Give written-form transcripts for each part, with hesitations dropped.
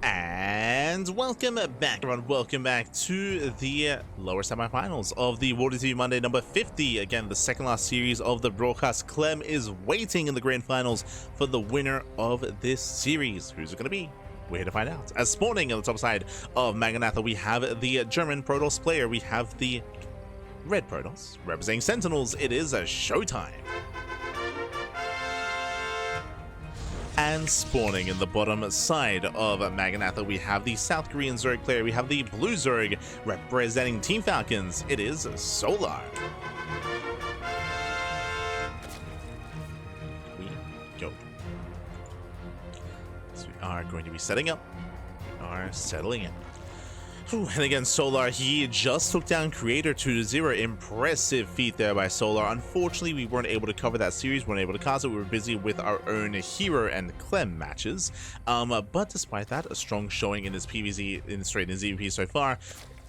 And welcome back, everyone. Welcome back to the lower semifinals of the WardiTV Monday number 50. Again, the second last series of the broadcast. Clem is waiting in the grand finals for the winner of this series. Who's it going to be? We're here to find out. As spawning on the top side of Maganatha, we have the German Protoss player. We have the red Protoss representing Sentinels. It is a ShoWTimE. And spawning in the bottom side of Maganatha, we have the South Korean Zerg player. We have the blue Zerg representing Team Falcons. It is Solar. We go. So we are going to be setting up. We are settling in. And again, Solar, he just took down Creator 2-0. Impressive feat there by Solar. Unfortunately, we weren't able to cover that series, weren't able to cast it. We were busy with our own Hero and Clem matches. But despite that, a strong showing in his PvZ, in ZVP so far.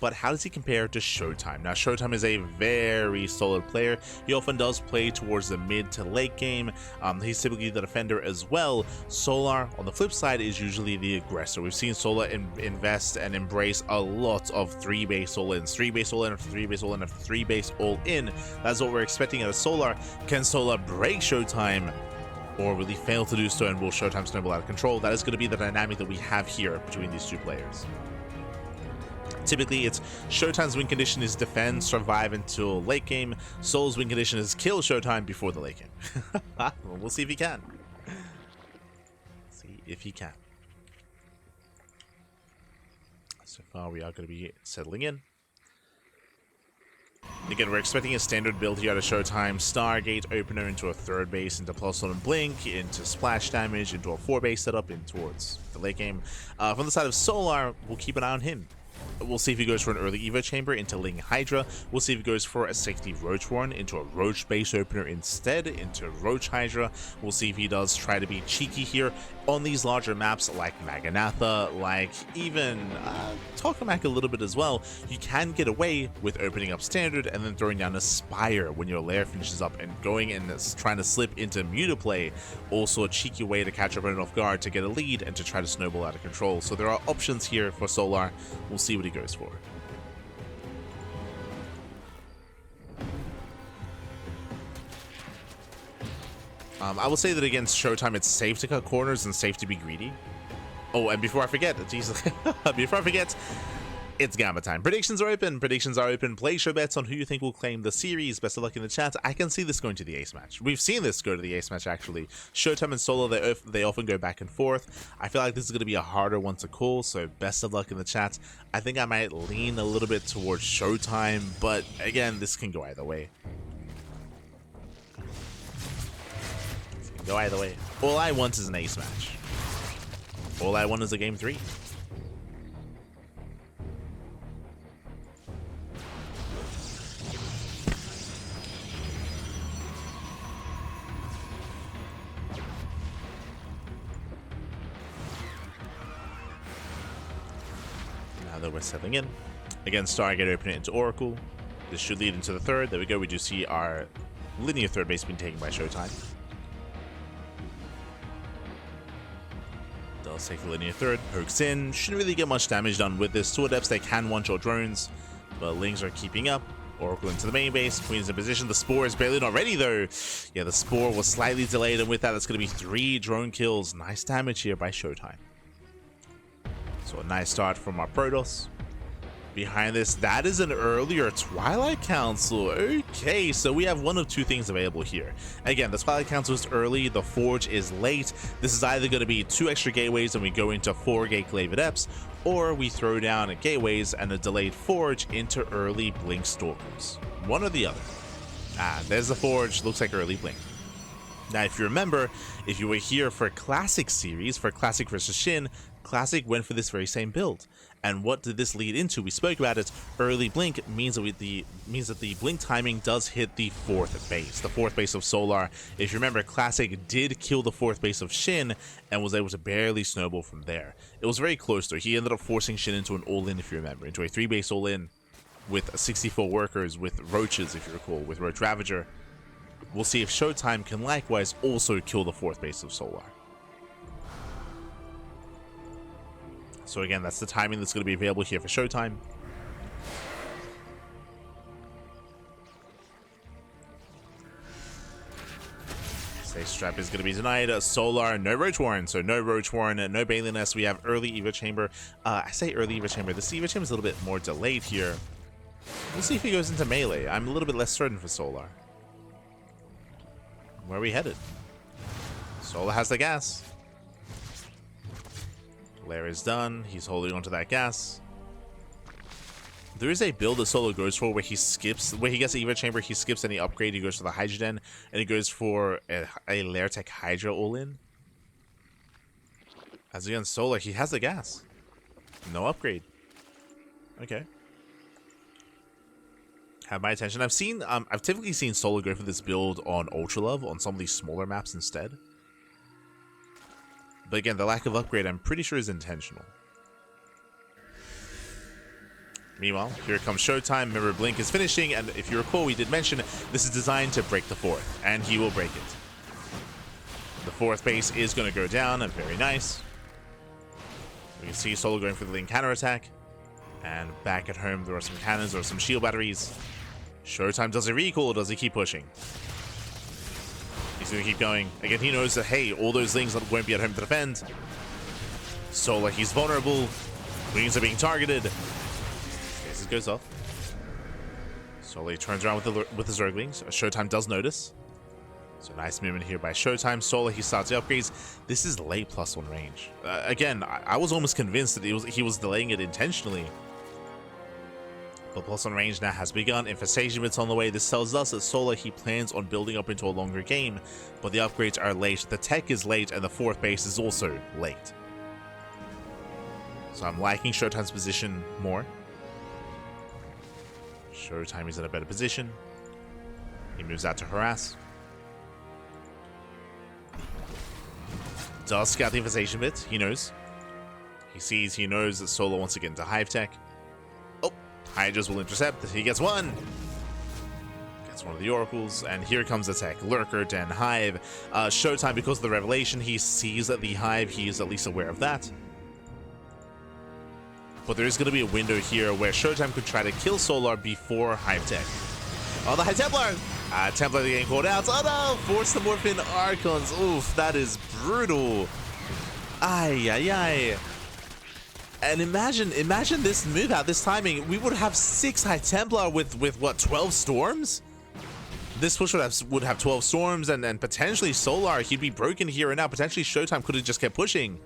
But how does he compare to ShoWTimE? Now, ShoWTimE is a very solid player. He often does play towards the mid to late game. He's typically the defender as well. Solar, on the flip side, is usually the aggressor. We've seen Solar invest and embrace a lot of 3-base all-ins. 3-base all-in after 3-base all-in after 3-base all-in. That's what we're expecting out of Solar. Can Solar break ShoWTimE? Or will he fail to do so, and will ShoWTimE snowball out of control? That is going to be the dynamic that we have here between these two players. Typically, it's ShoWTimE's win condition is defend, survive until late game. Solar's win condition is kill ShoWTimE before the late game. Well, we'll see if he can. See if he can. So far, we are going to be settling in. Again, we're expecting a standard build here out of ShoWTimE. Stargate opener into a 3rd base, into +1 and blink, into splash damage, into a 4-base setup, in towards the late game. From the side of Solar, we'll keep an eye on him. We'll see if he goes for an early Evo chamber into Ling Hydra. We'll see if he goes for a safety Roach Warren into a Roach base opener instead, into Roach Hydra. We'll see if he does try to be cheeky here on these larger maps like Maganatha, like even Tokamak a little bit as well. You can get away with opening up standard and then throwing down a Spire when your lair finishes up and going and trying to slip into Mutaplay. Also a cheeky way to catch up off guard to get a lead and to try to snowball out of control. So there are options here for Solar. We'll see what he goes for. I will say that against ShoWTimE, it's safe to cut corners and safe to be greedy. Oh, and before I forget, Jesus, before I forget, it's Gamma time. Predictions are open. Predictions are open. Place your bets on who you think will claim the series. Best of luck in the chat. I can see this going to the ace match. We've seen this go to the ace match, actually. ShoWTimE and Solar, they often go back and forth. I feel like this is going to be a harder one to call, so best of luck in the chat. I think I might lean a little bit towards ShoWTimE, but again, this can go either way. Go either way. All I want is an ace match. All I want is a game 3. Now that we're settling in. Again, Stargate open it into Oracle. This should lead into the 3rd. There we go. We do see our linear 3rd base being taken by ShoWTimE. Does take the linear 3rd, pokes in, shouldn't really get much damage done with this. Two adepts, they can one-shot drones, but Lings are keeping up. Oracle into the main base, Queen's in position. The Spore is barely not ready though. Yeah, the Spore was slightly delayed, and with that, it's going to be 3 drone kills. Nice damage here by ShoWTimE. So a nice start from our Protoss. Behind this, that is an earlier Twilight Council. Okay, so we have one of 2 things available here. Again, the Twilight Council is early, the Forge is late. This is either going to be 2 extra gateways and we go into 4 gate Glaive Adepts, or we throw down a gateways and a delayed Forge into early Blink Stalkers. One or the other. There's the Forge, looks like early Blink. Now, if you remember, if you were here for Classic series, for Classic versus Shin, Classic went for this very same build. And what did this lead into? We spoke about it. Early blink means that the blink timing does hit the 4th base, the 4th base of Solar. If you remember, Classic did kill the 4th base of Shin and was able to barely snowball from there. It was very close though. He ended up forcing Shin into an all-in, if you remember, into a 3-base all-in with 64 workers, with Roaches, if you recall, with Roach Ravager. We'll see if ShoWTimE can likewise also kill the 4th base of Solar. So again, that's the timing that's going to be available here for ShoWTimE. Safe Strap is going to be denied. Solar, no Roach Warren. So no Roach Warren, no Baliness. We have early Evo Chamber. I say early Evo Chamber. This Evo Chamber is a little bit more delayed here. We'll see if he goes into melee. I'm a little bit less certain for Solar. Where are we headed? Solar has the gas. Lair is done. He's holding onto that gas. There is a build that Solar goes for where he skips, where he gets an Evo Chamber, he skips any upgrade, he goes for the Hydrogen, and he goes for a Lair Tech Hydra all-in. As against Solar, he has the gas. No upgrade. Okay. Have my attention. I've typically seen Solar go for this build on Ultra Love on some of these smaller maps instead. But again, the lack of upgrade, I'm pretty sure is intentional. Meanwhile, here comes ShoWTimE. Remember, Blink is finishing, and if you recall, we did mention this is designed to break the fourth, and he will break it. The fourth base is going to go down, and very nice. We can see Solar going for the Link counterattack. And back at home, there are some cannons or some shield batteries. ShoWTimE does a recall, or does he keep pushing? He's going to keep going. Again, he knows that, hey, all those things won't be at home to defend. Solar, he's vulnerable. Queens are being targeted. It goes off. Solar turns around with the Zerglings. ShoWTimE does notice. So nice movement here by ShoWTimE. Solar, he starts the upgrades. This is late +1 range. Again, I was almost convinced that he was delaying it intentionally. But +1 range now has begun. Infestation bits on the way. This tells us that Solar, he plans on building up into a longer game, but the upgrades are late. The tech is late, and the fourth base is also late. So I'm liking ShoWTimE's position more. ShoWTimE is in a better position. He moves out to harass. Does scout the infestation bit. He knows. He knows that Solar wants to get into Hive Tech. Oh, Hydras will intercept. He gets one. Gets one of the Oracles. And here comes the tech. Lurker, Den, Hive. ShoWTimE, because of the revelation, he sees that the Hive. He is at least aware of that. But there is going to be a window here where ShoWTimE could try to kill Solar before Hive Tech. Oh, the High Templar! Templar getting called out. Oh no! Force the Morphin Archons. Oof, that is brutal. Ay, ay, ay. And imagine this move out, this timing. We would have 6 High Templar with what, 12 Storms? This push would have 12 Storms and potentially Solar. He'd be broken here and now. Potentially ShoWTimE could have just kept pushing.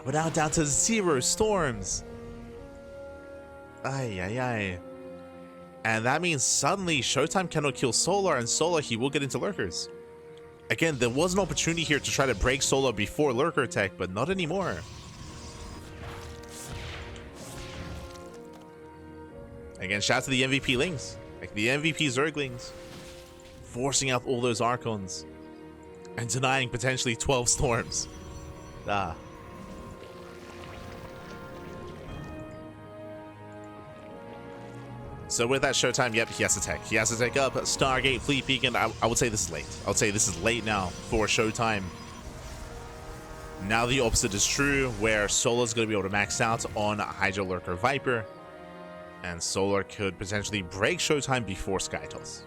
We're now down to 0 Storms. Ay, ay, ay. And that means suddenly ShoWTimE cannot kill Solar, and Solar, he will get into Lurkers. Again, there was an opportunity here to try to break Solar before Lurker Tech, but not anymore. Again, shout out to the MVP Lings. Like the MVP Zerglings. Forcing out all those Archons. And denying potentially 12 Storms. Ah. So with that ShoWTimE, yep, he has to tech. He has to take up Stargate, Fleet Beacon. I would say this is late. I would say this is late now for ShoWTimE. Now the opposite is true, where Solar's going to be able to max out on Hydra, Lurker, Viper. And Solar could potentially break ShoWTimE before Skytoss.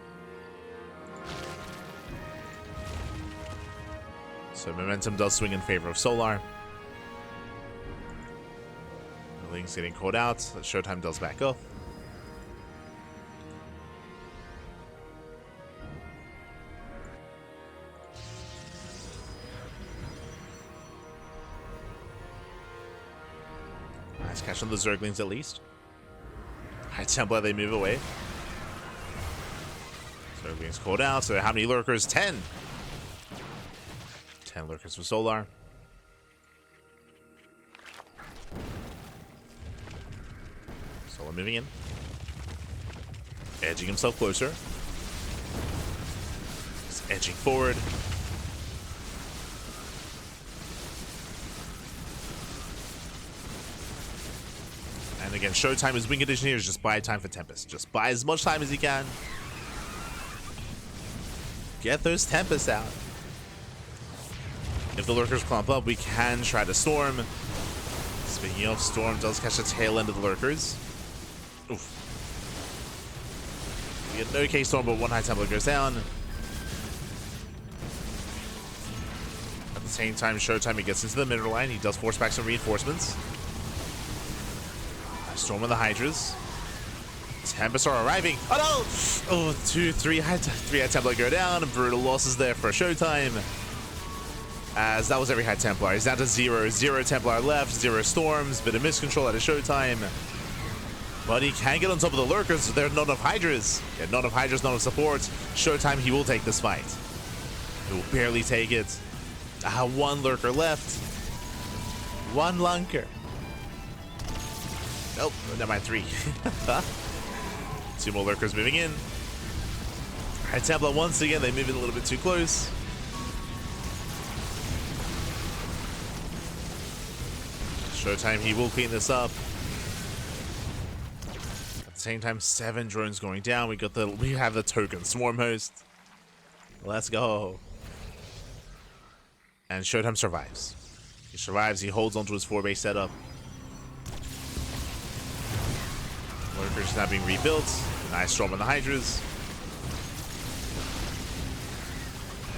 So momentum does swing in favor of Solar. The Link's getting caught out. ShoWTimE does back up. Nice catch on the Zerglings at least. High Templar, they move away. Zerglings called out. So how many Lurkers? 10. 10 Lurkers for Solar. Solar moving in. Edging himself closer. He's edging forward. And again, ShoWTimE, his win condition here is just buy time for Tempest. Just buy as much time as he can. Get those Tempests out. If the Lurkers clump up, we can try to Storm. Speaking of, Storm does catch the tail end of the lurkers. Oof. We get no K-Storm, but one High Templar goes down. At the same time, ShoWTimE, he gets into the middle line. He does force back some reinforcements. Storm of the Hydras. Tempest are arriving. Oh no! Oh, three High Templar go down. Brutal losses there for ShoWTimE. As that was every High Templar. He's down to 0. 0 Templar left, 0 Storms. Bit of miscontrol out of ShoWTimE. But he can get on top of the lurkers. There are not enough Hydras. Yeah, not enough Hydras, not enough support. ShoWTimE, he will take this fight. He will barely take it. One lurker left. One lunker. Nope, never mind, 3. 2 more lurkers moving in. High Templar once again, they move in a little bit too close. ShoWTimE, he will clean this up. At the same time, 7 drones going down. We have the token swarm host. Let's go. And ShoWTimE survives. He survives. He holds onto his 4-base setup. Lurkers now being rebuilt. Nice Storm on the Hydras.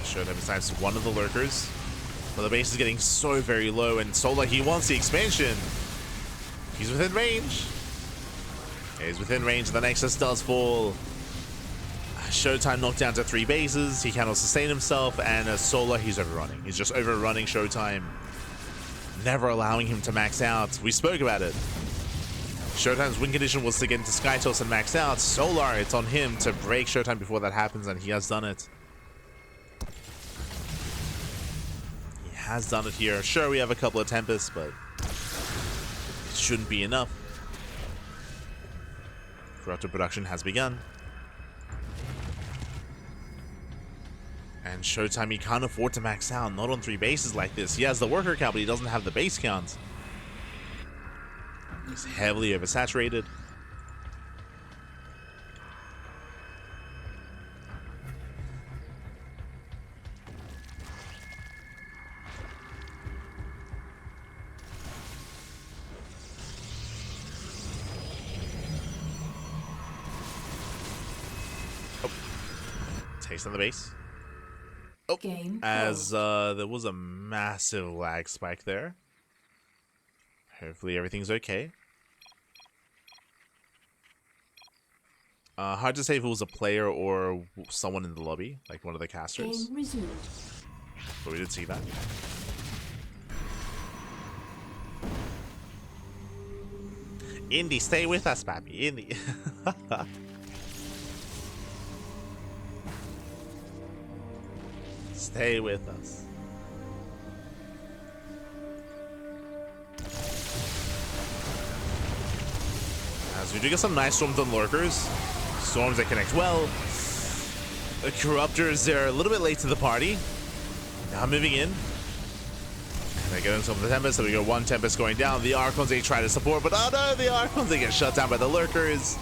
ShoWTimE decides one of the lurkers. But the base is getting so very low, and Solar, he wants the expansion. He's within range. Yeah, he's within range. The Nexus does fall. ShoWTimE knocked down to 3 bases. He cannot sustain himself, and Solar, he's overrunning. He's just overrunning ShoWTimE. Never allowing him to max out. We spoke about it. ShoWTimE's win condition was to get into Skytoss and max out. Solar, it's on him to break ShoWTimE before that happens, and he has done it. He has done it here. Sure, we have a couple of Tempests, but it shouldn't be enough. Corruptor production has begun. And ShoWTimE, he can't afford to max out, not on 3 bases like this. He has the worker count, but he doesn't have the base count. He's heavily oversaturated. Oh. Taste on the base. Oh, as there was a massive lag spike there. Hopefully everything's okay. Hard to say if it was a player or someone in the lobby, like one of the casters. But we did see that. Indy, stay with us, papi. Indy. Stay with us. As we do get some nice storms on lurkers. Storms that connect well. The Corruptors, they're a little bit late to the party. Now moving in. And they get into some of the Tempests, so we got 1 Tempest going down. The Archons, they try to support, but oh no, the Archons, they get shut down by the lurkers.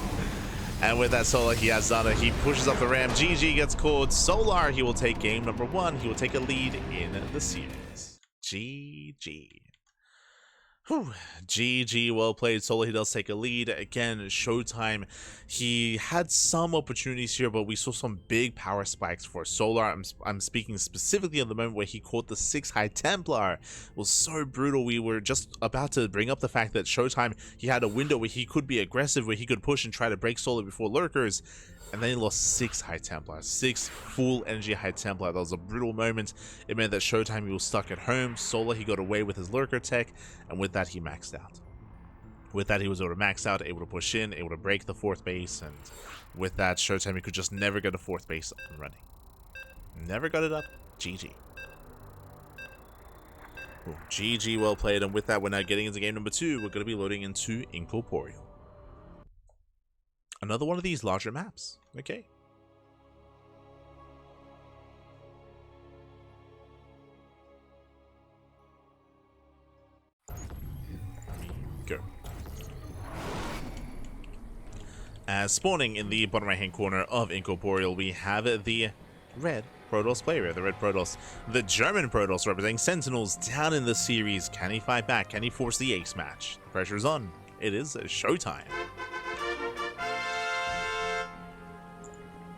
And with that Solar, he has done it. He pushes up the ram. GG gets called. Solar, he will take game number 1. He will take a lead in the series. GG. Whew. GG, well played. Solar, he does take a lead. Again, ShoWTimE, he had some opportunities here, but we saw some big power spikes for Solar. I'm speaking specifically of the moment where he caught the 6 High Templar. It was so brutal. We were just about to bring up the fact that ShoWTimE, he had a window where he could be aggressive, where he could push and try to break Solar before lurkers. And then he lost 6 High Templar, 6 full energy High Templar. That was a brutal moment. It meant that ShoWTimE, he was stuck at home. Solar, he got away with his lurker tech, and with that, he maxed out. With that, he was able to max out, able to push in, able to break the 4th base, and with that, ShoWTimE, he could just never get a 4th base up and running. Never got it up. GG. Ooh, GG, well played, and with that, we're now getting into game number 2. We're going to be loading into Incorporeal. Another one of these larger maps. Okay. Go. As spawning in the bottom right hand corner of Incorporeal, we have the red Protoss player. We have the red Protoss, the German Protoss representing Sentinels down in the series. Can he fight back? Can he force the ace match? The pressure's on. It is ShoWTimE.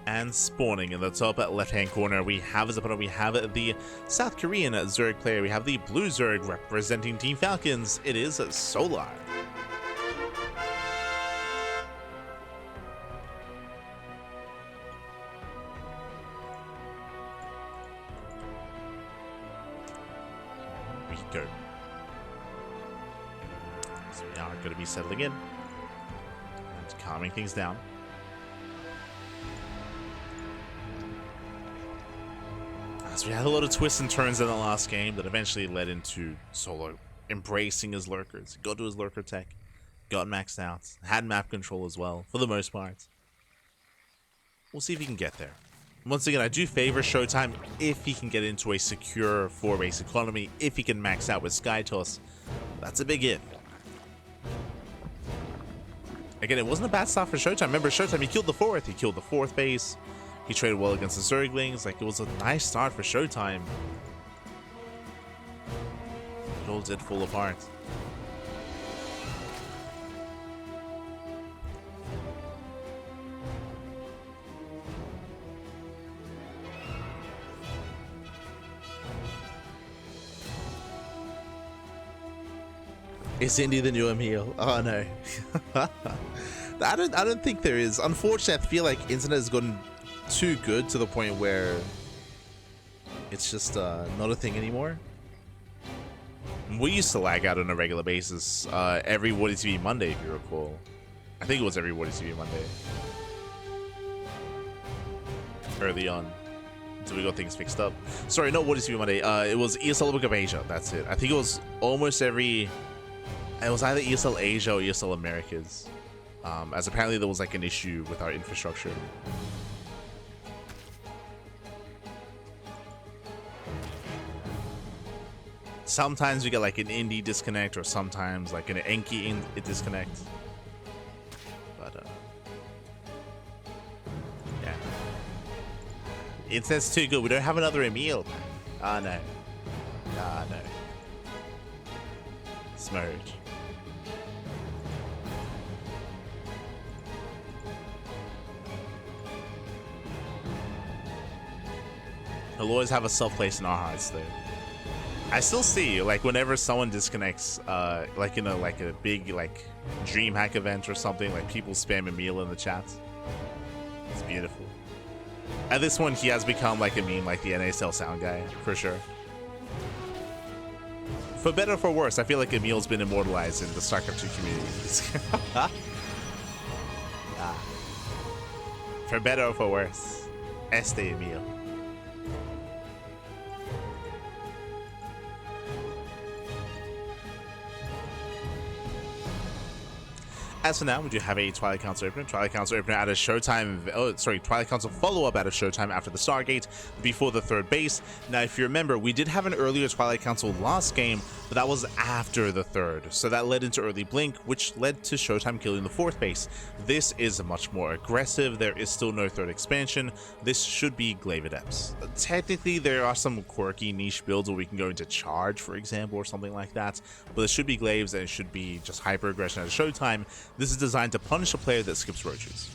And spawning in the top left-hand corner, we have as opponent, we have the South Korean Zerg player. We have the blue Zerg representing Team Falcons. It is Solar. We go. So we are going to be settling in and calming things down. So we had a lot of twists and turns in the last game that eventually led into Solar embracing his lurkers. Got to his lurker tech, got maxed out, had map control as well, for the most part. We'll see if he can get there. Once again, I do favor ShoWTimE if he can get into a secure 4-base economy, if he can max out with Sky Toss. That's a big if. Again, it wasn't a bad start for ShoWTimE. Remember, ShoWTimE, he killed the 4th base. He traded well against the Zerglings. Like, it was a nice start for ShoWTimE. It all did fall apart. Is Indy the new Emil? Oh no. I don't think there is. Unfortunately, I feel like internet has gotten too good to the point where it's just not a thing anymore. We used to lag out on a regular basis every WardiTV Monday, if you recall. I think it was every WardiTV Monday. Early on, until we got things fixed up. Sorry, not WardiTV Monday. It was ESL Book of Asia. That's it. I think it was almost every. It was either ESL Asia or ESL Americas. As apparently there was like an issue with our infrastructure. Sometimes we get like an indie disconnect, or sometimes like an Enki disconnect. But yeah, internet's too good. We don't have another Emil. Ah no, ah no. Smurge. He'll always have a soft place in our hearts, though. I still see, like, whenever someone disconnects, like in a big like DreamHack event or something, like people spam Emil in the chat. It's beautiful. At this one, he has become like a meme, like the NASL sound guy for sure. For better or for worse, I feel like Emil's been immortalized in the StarCraft 2 community. For better or for worse, Este Emil. As for now, we do have a Twilight Council opener. Twilight Council opener at a ShoWTimE. Oh, sorry, Twilight Council follow-up at a ShoWTimE after the Stargate, before the 3rd base. Now, if you remember, we did have an earlier Twilight Council last game, but that was after the 3rd. So that led into early Blink, which led to ShoWTimE killing the 4th base. This is much more aggressive. There is still no 3rd expansion. This should be Glaive Adepts. Technically, there are some quirky niche builds where we can go into Charge, for example, or something like that. But it should be Glaives, and it should be just hyper aggression at a ShoWTimE. This is designed to punish a player that skips roaches.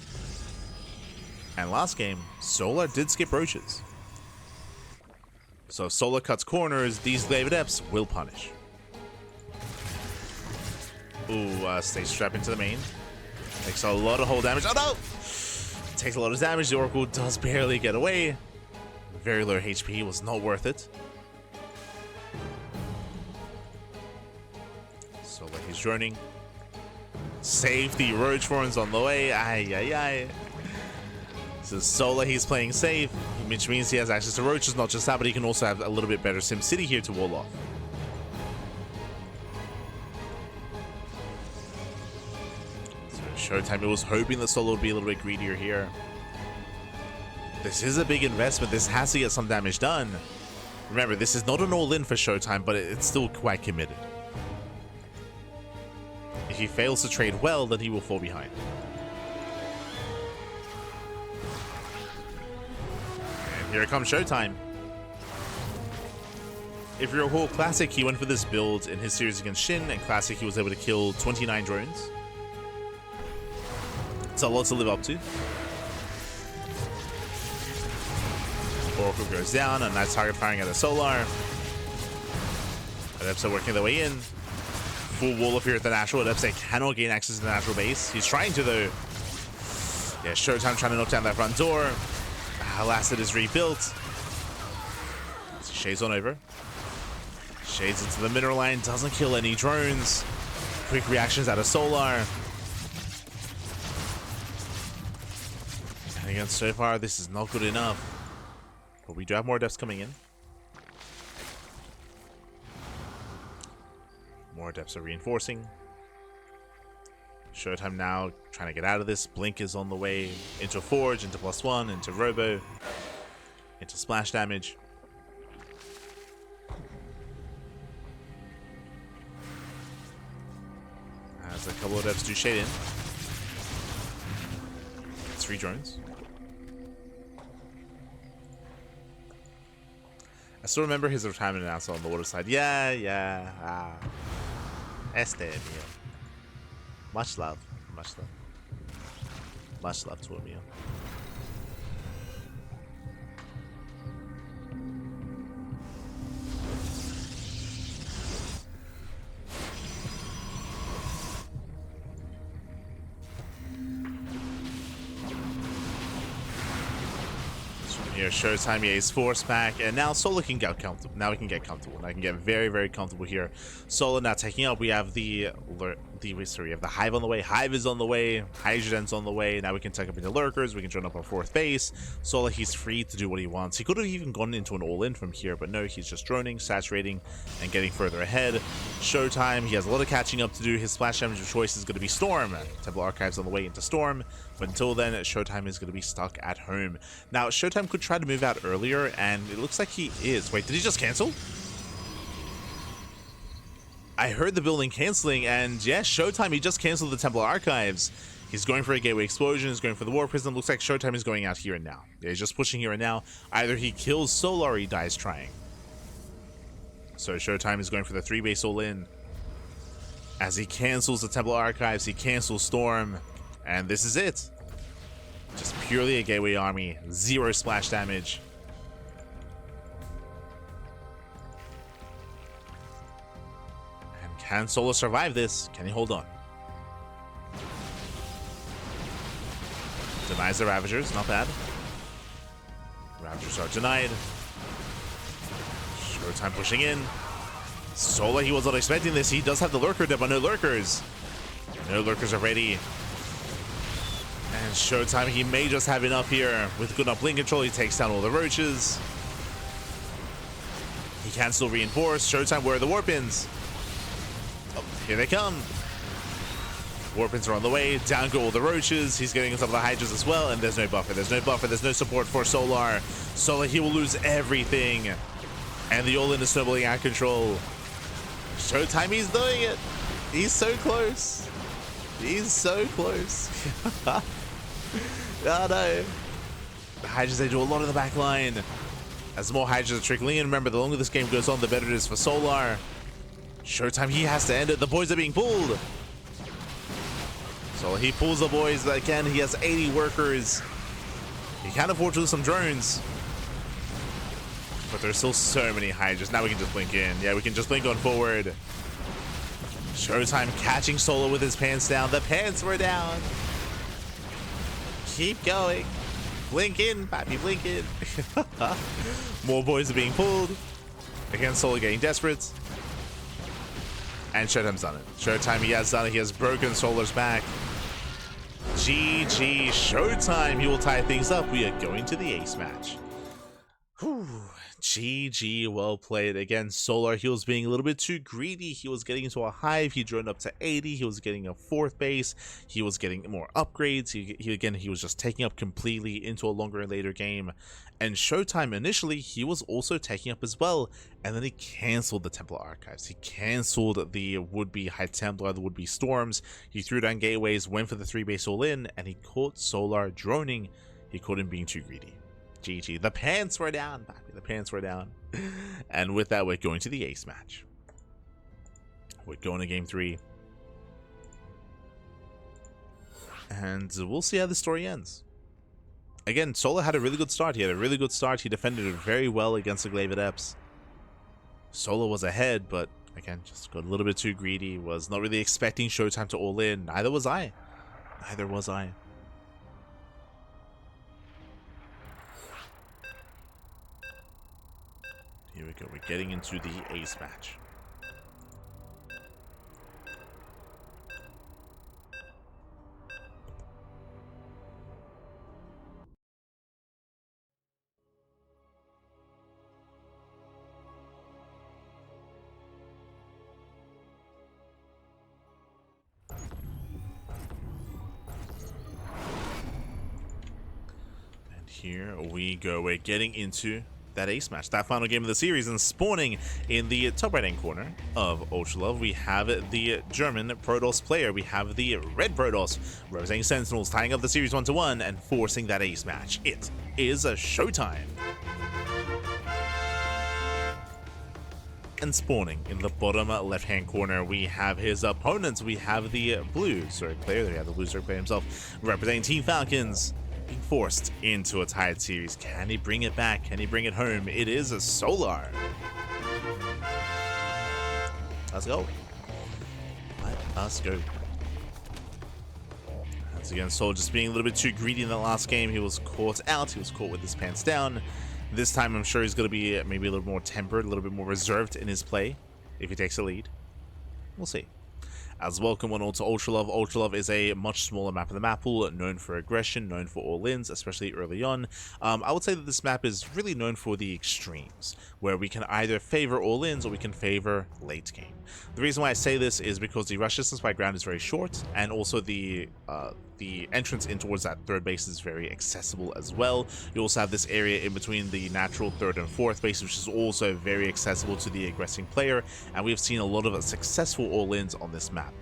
And last game, Solar did skip roaches. So if Solar cuts corners, these Glaive Adepts will punish. Ooh, stage trap into the main. Takes a lot of hull damage. Oh no! Takes a lot of damage. The Oracle does barely get away. Very low HP, was not worth it. Solar, he's droning. Safety, Roach Warren's on the way. Ay, ay, ay. So Solar, he's playing safe, which means he has access to roaches. Not just that, but he can also have a little bit better SimCity here to wall off. So ShoWTimE was hoping that Solar would be a little bit greedier here. This is a big investment. This has to get some damage done. Remember, this is not an all-in for ShoWTimE, but it's still quite committed. If he fails to trade well, then he will fall behind. And Here comes ShoWTimE. If you're a whole Classic, he went for this build in his series against Shin, and Classic he was able to kill 29 drones. It's a lot to live up to. Oracle goes down, a nice target firing at a Solar. Adepts are working their way in. Full wall up here at the natural. Adepts cannot gain access to the natural base. He's trying to though. Yeah, ShoWTimE trying to knock down that front door. Last it is rebuilt. Shades on over. Shades into the mineral line. Doesn't kill any drones. Quick reactions out of Solar. And again, so far this is not good enough. But we do have more Adepts coming in. More Adepts are reinforcing. ShoWTimE now trying to get out of this. Blink is on the way into Forge, into +1, into Robo, into splash damage. As a couple of Adepts do shade in. 3 drones. I still remember his retirement announcement on the water side. Yeah. Este mío. Much love. Much love to Emil. Here, ShoWTimE is force back, and now Solar can get comfortable. Now we can get comfortable. Now I can get very, very comfortable here. Solar now taking up. We have the Hive on the way. Hive is on the way. Hydrogen's on the way. Now we can take up into Lurkers. We can join up our 4th base. Solar, he's free to do what he wants. He could have even gone into an all-in from here, but no, he's just droning, saturating, and getting further ahead. ShoWTimE, he has a lot of catching up to do. His splash damage of choice is going to be Storm. Temple Archives on the way into Storm. But until then, ShoWTimE is going to be stuck at home. Now, ShoWTimE could try to move out earlier, and it looks like he is. Wait, did he just cancel? I heard the building canceling, and yes, ShoWTimE, he just canceled the Temple Archives. He's going for a Gateway Explosion, he's going for the War Prism. Looks like ShoWTimE is going out here and now. Yeah, he's just pushing here and now. Either he kills Solar or he dies trying. So ShoWTimE is going for the 3-base all-in. As he cancels the Temple Archives, he cancels Storm. And this is it. Just purely a Gateway army. 0 splash damage. And can Solar survive this? Can he hold on? Denies the Ravagers. Not bad. Ravagers are denied. ShoWTimE pushing in. Solar, he was not expecting this. He does have the Lurker dead, but no Lurkers. No Lurkers are ready. And ShoWTimE, he may just have enough here. With good enough blink control, he takes down all the roaches. He can still reinforce. ShoWTimE, where are the Warpins? Oh, here they come. Warpins are on the way. Down go all the roaches. He's getting some of the Hydras as well. And there's no buffer. There's no buffer. There's no support for Solar. Solar, he will lose everything. And the all-in is snowballing out of control. ShoWTimE, he's doing it. He's so close. He's so close. Oh no. The Hydras, they do a lot in the back line. As more Hydras are trickling in, remember, the longer this game goes on, the better it is for Solar. ShoWTimE, he has to end it. The boys are being pulled. So he pulls the boys again. He has 80 workers. He can't afford to lose some drones. But there's still so many Hydras. Now we can just blink in. Yeah, we can just blink on forward. ShoWTimE catching Solar with his pants down. The pants were down. Keep going. Blink in, Pappy, blink in. More boys are being pulled. Again, Solar getting desperate. And ShoWTimE's done it. ShoWTimE, he has done it. He has broken Solar's back. GG, ShoWTimE. He will tie things up. We are going to the ace match. Whew. GG, well played. Again, Solar, he was being a little bit too greedy. He was getting into a hive. He droned up to 80. He was getting a 4th base. He was getting more upgrades. He was just taking up completely into a longer and later game. And ShoWTimE, initially, he was also taking up as well. And then he canceled the Temple Archives. He canceled the would-be High Templar, the would-be Storms. He threw down gateways, went for the 3-base all-in, and he caught Solar droning. He caught him being too greedy. GG. The pants were down, baby. The pants were down. And with that, we're going to the ace match. We're going to game 3. And we'll see how the story ends. Again, Solar had a really good start. He had a really good start. He defended it very well against the Glaive Adepts. Solar was ahead, but again, just got a little bit too greedy. Was not really expecting ShoWTimE to all in. Neither was I. Neither was I. Here we go. We're getting into the ace match. Here we go. We're getting into that ace match, that final game of the series, and spawning in the top right hand corner of Ultralove, we have the German Protoss player. We have the red Protoss representing Sentinels, tying up the series 1-1 and forcing that ace match. It is a ShoWTimE. And spawning in the bottom left hand corner, we have his opponents. We have the blue Zerg player. We have the blue Zerg player himself, representing Team Falcons, being forced into a tied series. Can he bring it back? Can he bring it home? It is a Solar. Let's go. Let us go. Once again, Solar just being a little bit too greedy in the last game. He was caught out. He was caught with his pants down. This time, I'm sure he's going to be maybe a little more tempered, a little bit more reserved in his play if he takes the lead. We'll see. As welcome one all to Ultralove. Ultralove is a much smaller map in the map pool, known for aggression, known for all-ins, especially early on. I would say that this map is really known for the extremes, where we can either favor all-ins or we can favor late game. The reason why I say this is because the rush distance by ground is very short, and also the entrance in towards that third base is very accessible as well. You also have this area in between the natural third and fourth base, which is also very accessible to the aggressing player, and we've seen a lot of successful all-ins on this map.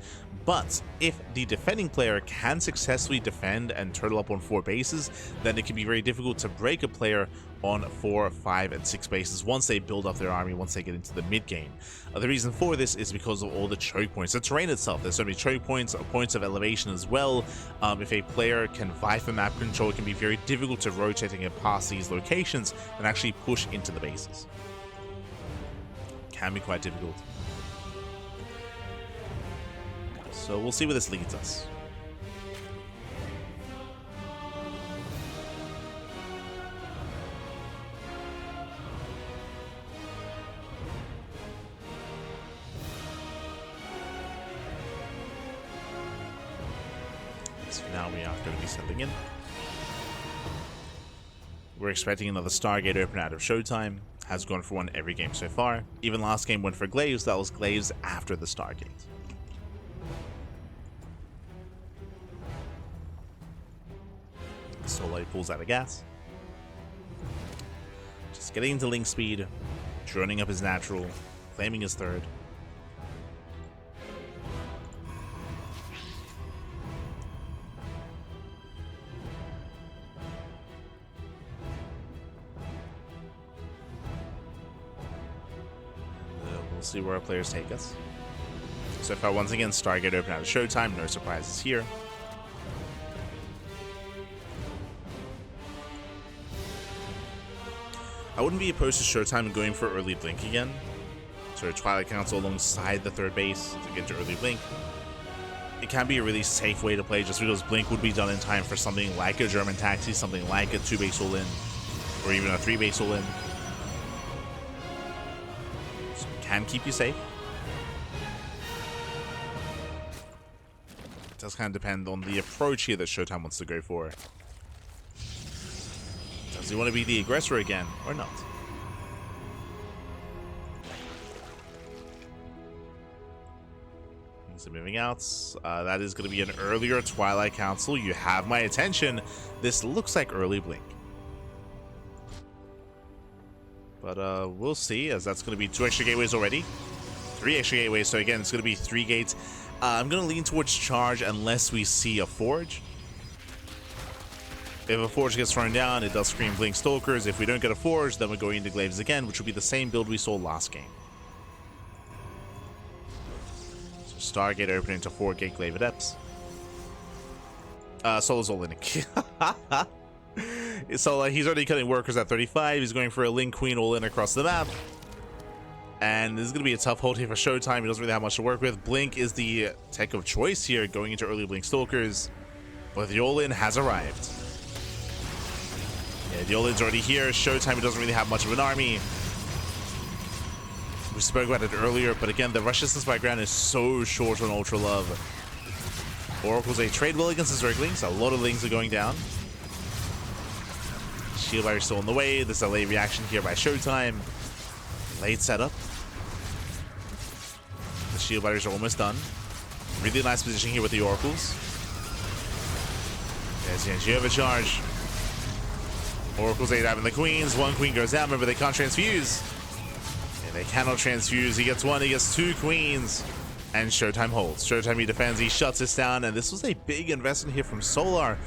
But if the defending player can successfully defend and turtle up on 4 bases, then it can be very difficult to break a player on 4, 5, and 6 bases once they build up their army, once they get into the mid game. The reason for this is because of all the choke points. The terrain itself, there's so many choke points, points of elevation as well. If a player can vie for map control, it can be very difficult to rotate and get past these locations and actually push into the bases. Can be quite difficult. So we'll see where this leads us. So now we are going to be settling in. We're expecting another Stargate open out of ShoWTimE. Has gone for one every game so far. Even last game went for Glaives. That was Glaives after the Stargate. Solo pulls out of gas. Just getting into link speed, droning up his natural, claiming his third. We'll see where our players take us. So far, once again, Stargate open out of ShoWTimE. No surprises here. I wouldn't be opposed to ShoWTimE and going for early blink again. So Twilight Council alongside the third base to get to early blink. It can be a really safe way to play just because blink would be done in time for something like a German taxi, something like a 2-base all-in, or even a 3-base all-in. So it can keep you safe. It does kind of depend on the approach here that ShoWTimE wants to go for. Does he want to be the aggressor again, or not? Things are moving out. That is going to be an earlier Twilight Council. You have my attention. This looks like early blink. But we'll see, as that's going to be 2 extra gateways already. 3 extra gateways, so again, it's going to be 3 gates. I'm going to lean towards charge unless we see a forge. If a Forge gets thrown down, it does scream Blink Stalkers. If we don't get a Forge, then we're going into Glaives again, which will be the same build we saw last game. So Stargate opening to 4-gate Glaive Adepts. Solo's all in. So he's already cutting workers at 35. He's going for a Link Queen all in across the map. And this is going to be a tough hold here for ShoWTimE. He doesn't really have much to work with. Blink is the tech of choice here, going into early Blink Stalkers. But the all-in has arrived. Yeah, the all-in's already here. ShoWTimE doesn't really have much of an army. We spoke about it earlier, but again, the rush distance by ground is so short on Ultra Love. Oracle's a trade well against the Zerglings. A lot of Lings are going down. Shield Barrier still in the way. There's a late reaction here by ShoWTimE. Late setup. The Shield Barriers are almost done. Really nice position here with the Oracles. There's the NG overcharge. Oracle's 8 having the Queens. One Queen goes down. Remember, they can't transfuse. Yeah, they cannot transfuse. He gets one. He gets 2 Queens. And ShoWTimE holds. ShoWTimE, he defends. He shuts this down. And this was a big investment here from Solar.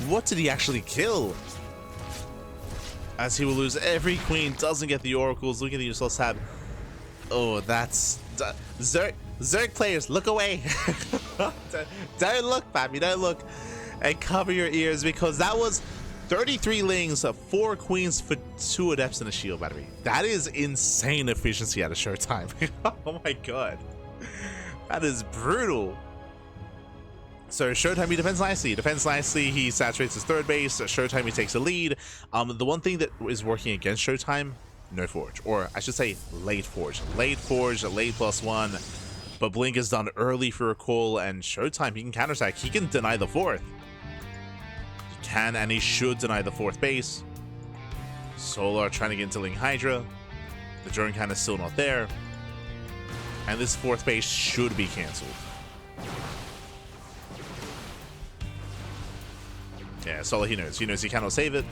What did he actually kill? As he will lose every Queen. Doesn't get the Oracles. Look at the useless tab. Oh, that's... Zerg players, look away. Don't look, fam. You don't look. And cover your ears, because that was 33 Lings, 4 Queens for 2 Adepts and a Shield Battery. That is insane efficiency out of ShoWTimE. Oh my god. That is brutal. So ShoWTimE, he defends nicely. He saturates his third base. ShoWTimE, he takes a lead. The one thing that is working against ShoWTimE, no Forge. Or I should say late Forge. Late Forge, late +1. But Blink is done early for a call, and ShoWTimE, he can counterattack. He can deny the 4th. He can and he should deny the 4th base. Solar trying to get into Ling Hydra. The drone kind of still not there. And this 4th base should be cancelled. Yeah, Solar, he knows. He knows he cannot save it.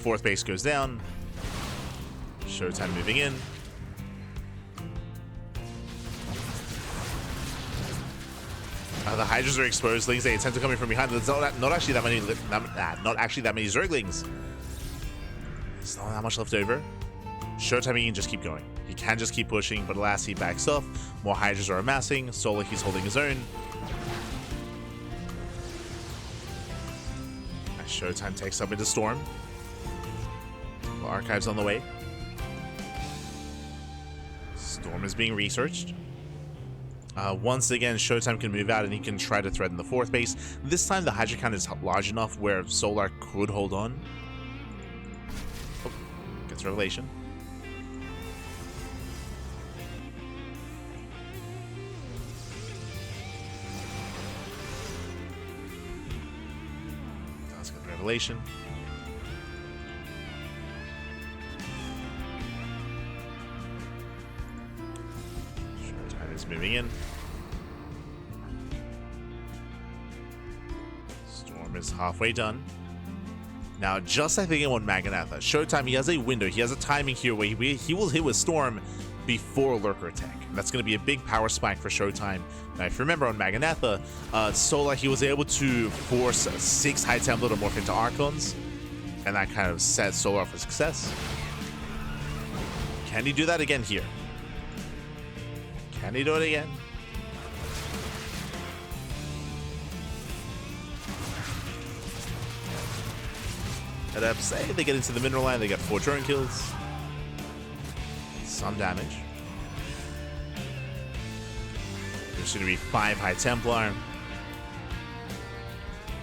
4th base goes down. ShoWTimE moving in. The Hydras are exposed. Lings, they attempt to come in from behind. There's not actually that many. Not actually that many Zerglings. There's not that much left over. ShoWTimE, he can just keep going. He can just keep pushing, but alas, he backs off. More Hydras are amassing. Solar, he's holding his own. As ShoWTimE takes up into Storm. The Archive's on the way. Storm is being researched. Once again, ShoWTimE can move out and he can try to threaten the 4th base. This time, the Hydra count is large enough where Solar could hold on. Oh, gets Revelation. Does get Revelation. ShoWTimE is moving in. Storm is halfway done. Now, just like the game on Maganatha, ShoWTimE, he has a window. He has a timing here where he will hit with Storm before Lurker attack. And that's going to be a big power spike for ShoWTimE. Now, if you remember on Maganatha, Solar, he was able to force 6 High Templar to morph into Archons. And that kind of set Solar up for success. Can he do that again here? Can he do it again? Adepts, hey, they get into the mineral line, they get 4 drone kills. Some damage. There's going to be 5 High Templar.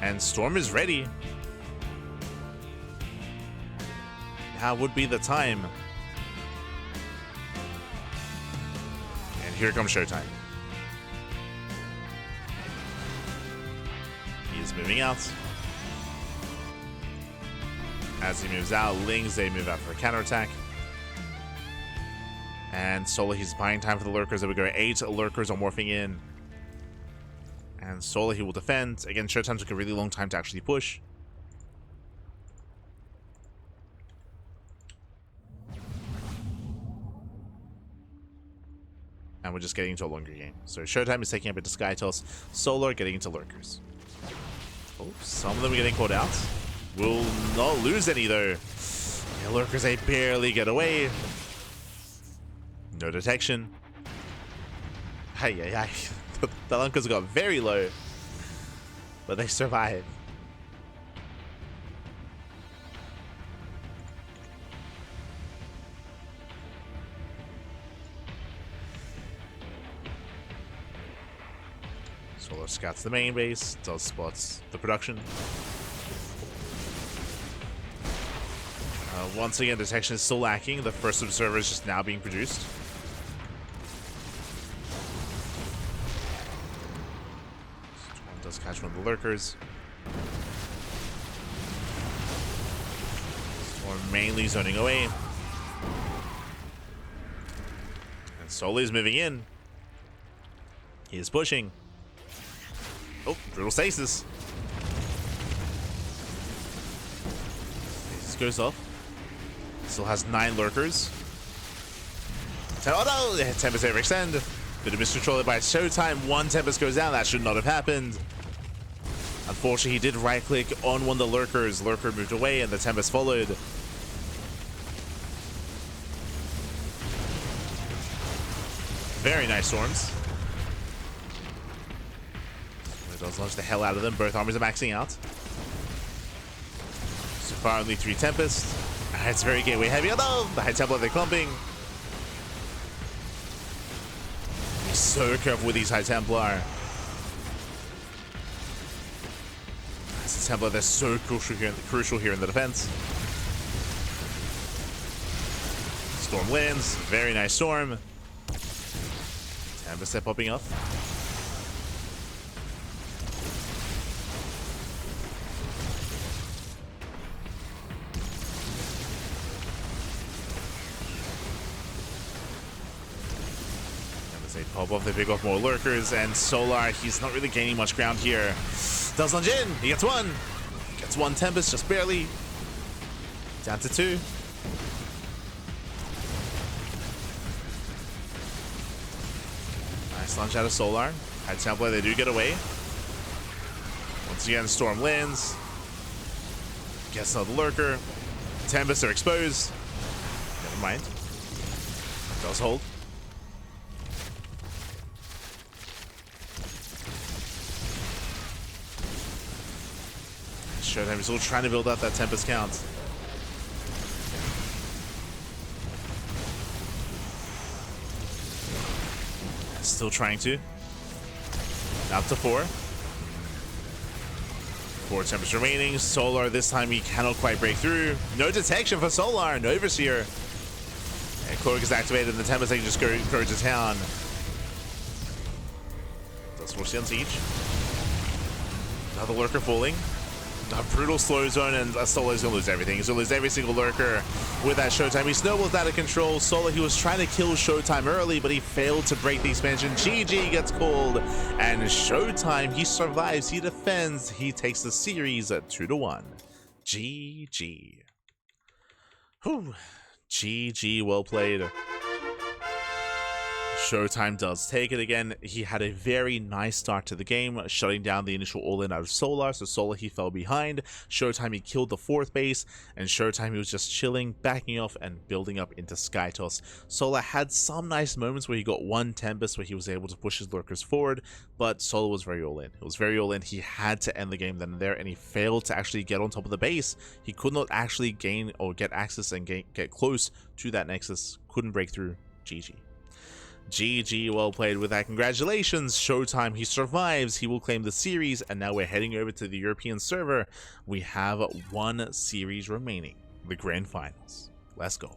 And Storm is ready. Now would be the time. And here comes ShoWTimE. He is moving out. As he moves out, Lings, they move out for a counterattack. And Solar, he's buying time for the Lurkers. There we go. 8 Lurkers are morphing in. And Solar, he will defend. Again, ShoWTimE took a really long time to actually push. And we're just getting into a longer game. So ShoWTimE is taking up into Sky Toss. Solar getting into Lurkers. Oh, some of them are getting caught out. Will not lose any though. The lurkers, they barely get away. No detection. Hey, the lunkers got very low, but they survive. Solar scouts the main base, does spots the production. Once again, detection is still lacking. The first observer is just now being produced. Storm does catch one of the lurkers. Storm mainly zoning away. And Solar is moving in. He is pushing. Oh, brutal stasis. Stasis goes off. Still has 9 lurkers. Oh no! Tempest overextend. Bit of miscontrol by ShoWTimE. 1 Tempest goes down. That should not have happened. Unfortunately, he did right click on one of the lurkers. Lurker moved away and the Tempest followed. Very nice storms. It does launch the hell out of them. Both armies are maxing out. So far, only 3 Tempests. It's very gateway heavy. Oh no! The High Templar, they're clumping. Be so careful with these High Templar. As the Templar, they're so crucial here in the defense. Storm lands. Very nice storm. Tempest, they're popping up. They pop off, they pick off more lurkers, and Solar, he's not really gaining much ground here. Does lunge in, he gets 1. Gets 1 Tempest, just barely. Down to 2. Nice launch out of Solar. High Templar, they do get away. Once again, Storm lands. Gets another lurker. Tempests are exposed. Never mind. Does hold. ShoWTimE is still trying to build up that Tempest count. Still trying to. Up to 4. 4 Tempests remaining. Solar, this time he cannot quite break through. No detection for Solar. No Overseer. And Cloak is activated and the Tempest can just go to town. Does force the Unsiege. Another lurker falling. A brutal slow zone, and Solar's gonna lose everything. He's gonna lose every single lurker with that ShoWTimE. He snowballs out of control. Solar, he was trying to kill ShoWTimE early, but he failed to break the expansion. GG gets called, and ShoWTimE, he survives, he defends, he takes the series at 2-1. GG. Whew. GG, well played. ShoWTimE does take it again. He had a very nice start to the game, shutting down the initial all-in out of Solar. So Solar, he fell behind. ShoWTimE, he killed the 4th base, and ShoWTimE, he was just chilling, backing off, and building up into Skytoss. Solar had some nice moments where he got 1 Tempest, where he was able to push his lurkers forward, but Solar was very all-in. It was very all-in. He had to end the game then and there, and he failed to actually get on top of the base. He could not actually gain or get access and get close to that Nexus. Couldn't break through. GG. GG, well played with that. Congratulations, ShoWTimE. He survives. He will claim the series, and now we're heading over to the European server. We have 1 series remaining, the grand finals. Let's go.